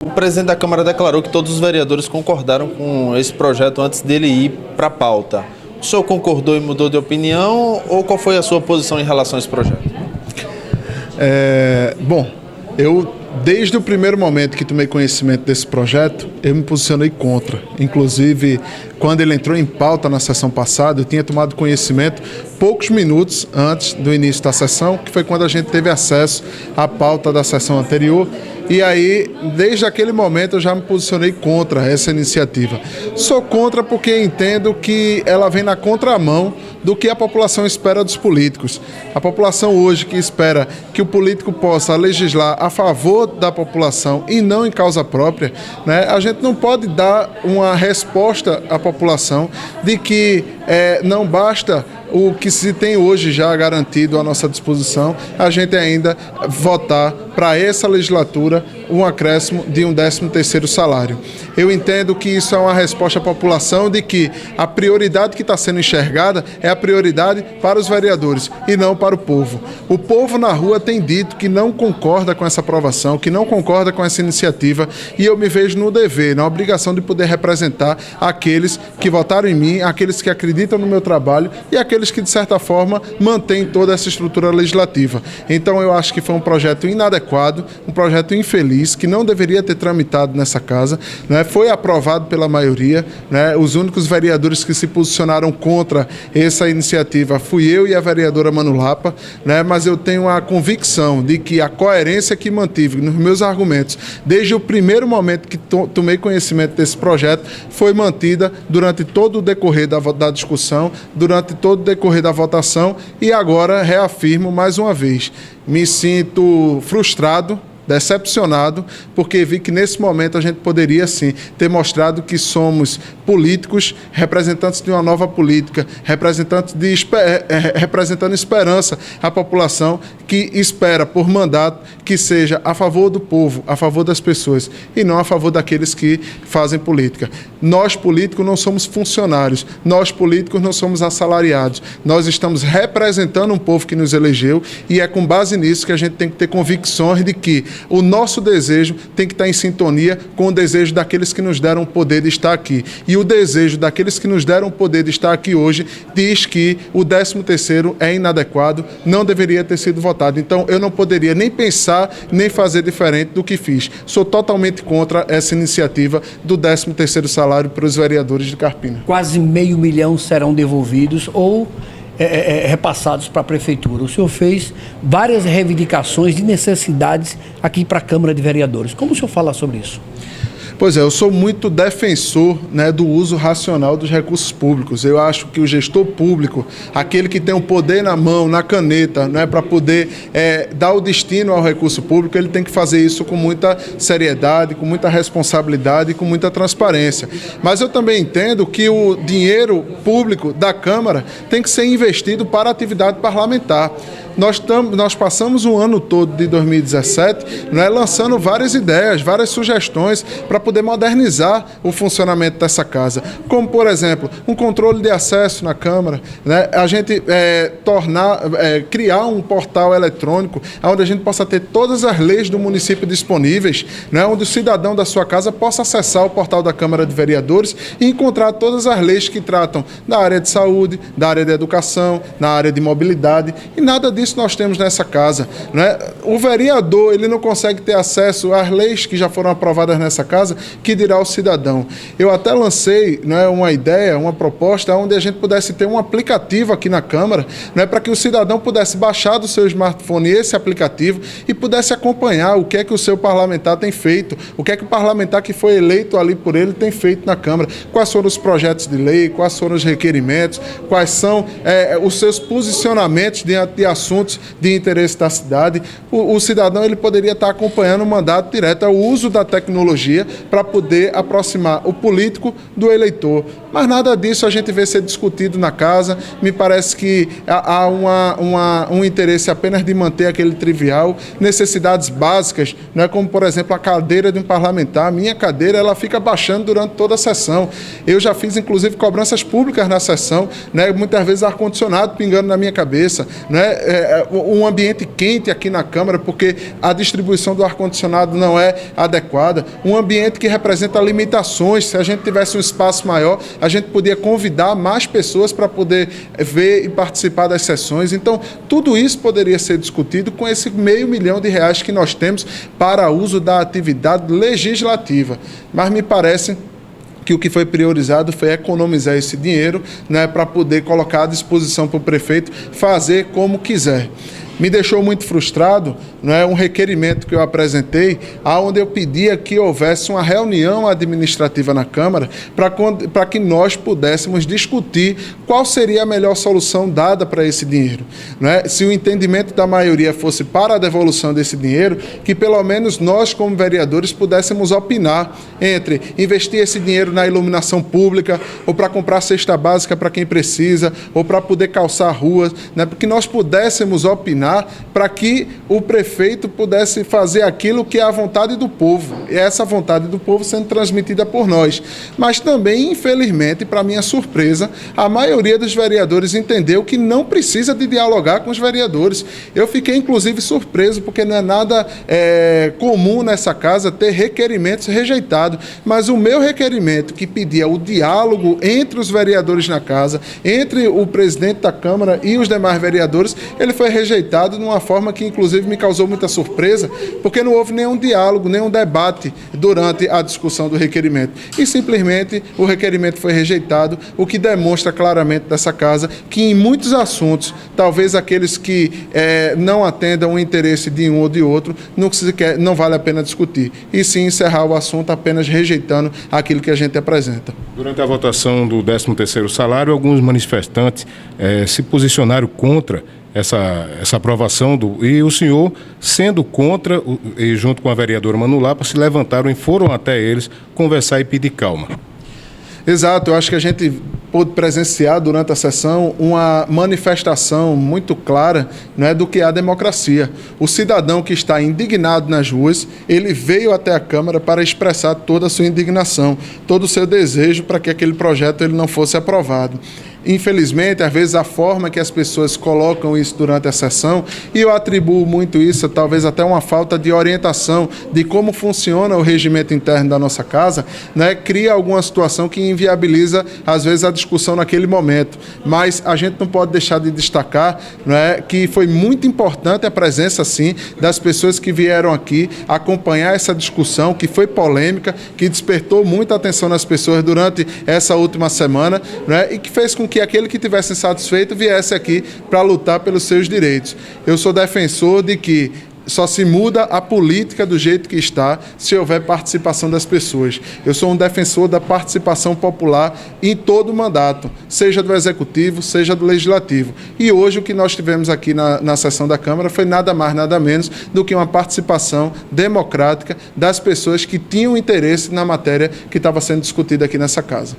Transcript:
O presidente da Câmara declarou que todos os vereadores concordaram com esse projeto antes dele ir para a pauta. O senhor concordou e mudou de opinião ou qual foi a sua posição em relação a esse projeto? Bom, eu desde o primeiro momento que tomei conhecimento desse projeto, eu me posicionei contra. Inclusive, quando ele entrou em pauta na sessão passada, eu tinha tomado conhecimento poucos minutos antes do início da sessão, que foi quando a gente teve acesso à pauta da sessão anterior. E aí, desde aquele momento, eu já me posicionei contra essa iniciativa. Sou contra porque entendo que ela vem na contramão do que a população espera dos políticos. A população hoje que espera que o político possa legislar a favor da população e não em causa própria, né? A gente não pode dar uma resposta à população de que não basta o que se tem hoje já garantido à nossa disposição, a gente ainda votar para essa legislatura um acréscimo de um 13º salário. Eu entendo que isso é uma resposta à população de que a prioridade que está sendo enxergada é a prioridade para os vereadores e não para o povo. O povo na rua tem dito que não concorda com essa aprovação, que não concorda com essa iniciativa e eu me vejo no dever, na obrigação de poder representar aqueles que votaram em mim, aqueles que acreditam no meu trabalho e aqueles que, de certa forma, mantêm toda essa estrutura legislativa. Então, eu acho que foi um projeto inadequado, um projeto infeliz, que não deveria ter tramitado nessa casa, né? Foi aprovado pela maioria, né? Os únicos vereadores que se posicionaram contra essa iniciativa fui eu e a vereadora Manu Lapa, né? Mas eu tenho a convicção de que a coerência que mantive nos meus argumentos, desde o primeiro momento que tomei conhecimento desse projeto, foi mantida durante todo o decorrer da discussão, durante todo o decorrer da votação e agora reafirmo mais uma vez, me sinto frustrado, decepcionado, porque vi que nesse momento a gente poderia sim ter mostrado que somos políticos, representantes de uma nova política, representando esperança à população que espera por mandato que seja a favor do povo, a favor das pessoas e não a favor daqueles que fazem política. Nós políticos não somos funcionários, nós políticos não somos assalariados, nós estamos representando um povo que nos elegeu e é com base nisso que a gente tem que ter convicções de que o nosso desejo tem que estar em sintonia com o desejo daqueles que nos deram o poder de estar aqui. E o desejo daqueles que nos deram o poder de estar aqui hoje diz que o 13º é inadequado, não deveria ter sido votado. Então, eu não poderia nem pensar, nem fazer diferente do que fiz. Sou totalmente contra essa iniciativa do 13º salário para os vereadores de Carpina. Quase R$500 mil serão devolvidos ou repassados para a Prefeitura. O senhor fez várias reivindicações de necessidades aqui para a Câmara de Vereadores. Como o senhor fala sobre isso? Pois é, eu sou muito defensor, né, do uso racional dos recursos públicos. Eu acho que o gestor público, aquele que tem o poder na mão, na caneta, né, para poder dar o destino ao recurso público, ele tem que fazer isso com muita seriedade, com muita responsabilidade e com muita transparência. Mas eu também entendo que o dinheiro público da Câmara tem que ser investido para a atividade parlamentar. Nós passamos o ano todo de 2017, né, lançando várias ideias, várias sugestões para poder modernizar o funcionamento dessa casa. Como, por exemplo, um controle de acesso na Câmara, né, a gente criar um portal eletrônico onde a gente possa ter todas as leis do município disponíveis, né, onde o cidadão da sua casa possa acessar o portal da Câmara de Vereadores e encontrar todas as leis que tratam da área de saúde, da área de educação, na área de mobilidade e nada disso nós temos nessa casa, né? O vereador, ele não consegue ter acesso às leis que já foram aprovadas nessa casa, que dirá o cidadão. Eu até lancei, né, uma ideia, uma proposta onde a gente pudesse ter um aplicativo aqui na Câmara, né, para que o cidadão pudesse baixar do seu smartphone esse aplicativo e pudesse acompanhar o que é que o seu parlamentar tem feito, o que é que o parlamentar que foi eleito ali por ele tem feito na Câmara, quais foram os projetos de lei, quais foram os requerimentos, quais são os seus posicionamentos diante de assuntos de interesse da cidade. O cidadão ele poderia estar acompanhando o mandato direto, é o uso da tecnologia para poder aproximar o político do eleitor. Mas nada disso a gente vê ser discutido na casa. Me parece que há um interesse apenas de manter aquele trivial, necessidades básicas, né, como, por exemplo, a cadeira de um parlamentar. A minha cadeira ela fica baixando durante toda a sessão. Eu já fiz, inclusive, cobranças públicas na sessão, né, muitas vezes ar-condicionado pingando na minha cabeça, né, um ambiente quente aqui na Câmara, porque a distribuição do ar-condicionado não é adequada, um ambiente que representa limitações. Se a gente tivesse um espaço maior, a gente podia convidar mais pessoas para poder ver e participar das sessões. Então, tudo isso poderia ser discutido com esse R$500 milhão que nós temos para uso da atividade legislativa. Mas me parece que o que foi priorizado foi economizar esse dinheiro, né, para poder colocar à disposição para o prefeito fazer como quiser. Me deixou muito frustrado, um requerimento que eu apresentei, onde eu pedia que houvesse uma reunião administrativa na Câmara para que nós pudéssemos discutir qual seria a melhor solução dada para esse dinheiro. Se o entendimento da maioria fosse para a devolução desse dinheiro, que pelo menos nós, como vereadores, pudéssemos opinar entre investir esse dinheiro na iluminação pública, ou para comprar cesta básica para quem precisa, ou para poder calçar ruas, porque nós pudéssemos opinar para que o prefeito pudesse fazer aquilo que é a vontade do povo, e essa vontade do povo sendo transmitida por nós. Mas também, infelizmente, para minha surpresa, a maioria dos vereadores entendeu que não precisa de dialogar com os vereadores. Eu fiquei, inclusive, surpreso, porque não é nada comum nessa casa ter requerimentos rejeitados, mas o meu requerimento, que pedia o diálogo entre os vereadores na casa, entre o presidente da Câmara e os demais vereadores, ele foi rejeitado de uma forma que, inclusive, me causou muita surpresa, porque não houve nenhum diálogo, nenhum debate durante a discussão do requerimento. E, simplesmente, o requerimento foi rejeitado, o que demonstra claramente dessa casa que, em muitos assuntos, talvez aqueles que não atendam o interesse de um ou de outro, não vale a pena discutir. E sim encerrar o assunto apenas rejeitando aquilo que a gente apresenta. Durante a votação do 13º salário, alguns manifestantes se posicionaram contra essa aprovação e o senhor, sendo contra, e junto com a vereadora Manu Lapa, se levantaram e foram até eles conversar e pedir calma. Exato, eu acho que a gente pôde presenciar durante a sessão uma manifestação muito clara, do que é a democracia. O cidadão que está indignado nas ruas, ele veio até a Câmara para expressar toda a sua indignação, todo o seu desejo para que aquele projeto ele não fosse aprovado. Infelizmente, às vezes, a forma que as pessoas colocam isso durante a sessão, e eu atribuo muito isso, talvez até uma falta de orientação de como funciona o regimento interno da nossa casa, cria alguma situação que inviabiliza, às vezes, a discussão naquele momento. Mas a gente não pode deixar de destacar que foi muito importante a presença, sim, das pessoas que vieram aqui acompanhar essa discussão, que foi polêmica, que despertou muita atenção nas pessoas durante essa última semana, e que fez com que aquele que tivesse satisfeito viesse aqui para lutar pelos seus direitos. Eu sou defensor de que só se muda a política do jeito que está se houver participação das pessoas. Eu sou um defensor da participação popular em todo o mandato, seja do Executivo, seja do Legislativo. E hoje o que nós tivemos aqui na sessão da Câmara foi nada mais, nada menos do que uma participação democrática das pessoas que tinham interesse na matéria que estava sendo discutida aqui nessa casa.